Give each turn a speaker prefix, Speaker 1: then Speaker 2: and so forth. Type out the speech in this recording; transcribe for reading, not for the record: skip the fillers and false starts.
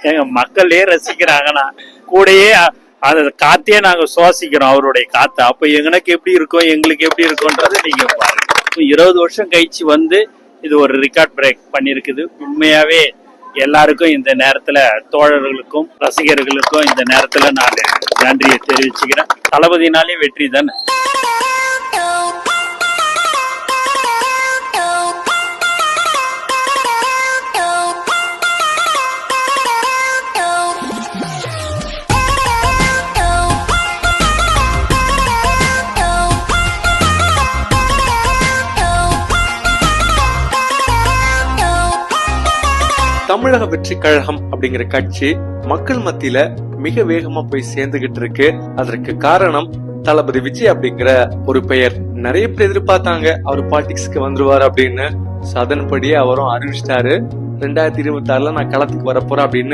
Speaker 1: எங்க மக்களே ரசிக்கிறாங்கன்னா கூடயே அதை காத்தையே நாங்க சுவாசிக்கிறோம், அவருடைய காத்தை. அப்ப எங்களுக்கு எப்படி இருக்கும், எங்களுக்கு எப்படி இருக்கும்ன்றதை நீங்க பாருங்க. 20 வருஷம் கழிச்சு வந்து இது ஒரு ரெக்கார்ட் பிரேக் பண்ணிருக்குது. உண்மையாவே எல்லாருக்கும் இந்த நேரத்துல, தோழர்களுக்கும் ரசிகர்களுக்கும் இந்த நேரத்துல நான் நன்றியை தெரிவிச்சுக்கிறேன். தளபதினாலே வெற்றி தானே.
Speaker 2: தமிழக வெற்றி கழகம் அப்படிங்கிற கட்சி மக்கள் மத்தியில மிக வேகமா போய் சேர்ந்துகிட்டு இருக்கு. அதற்கு காரணம் தளபதி விஜய் அப்படிங்கிற ஒரு பெயர். நிறைய பேர் எதிர்பார்த்தாங்க அவர் பாலிடிக்ஸ்க்கு வந்துருவாரு அப்படின்னு. அதன்படியே அவரும் அறிவிச்சிட்டாரு, 2026 நான் களத்துக்கு வரப்போறேன் அப்படின்னு.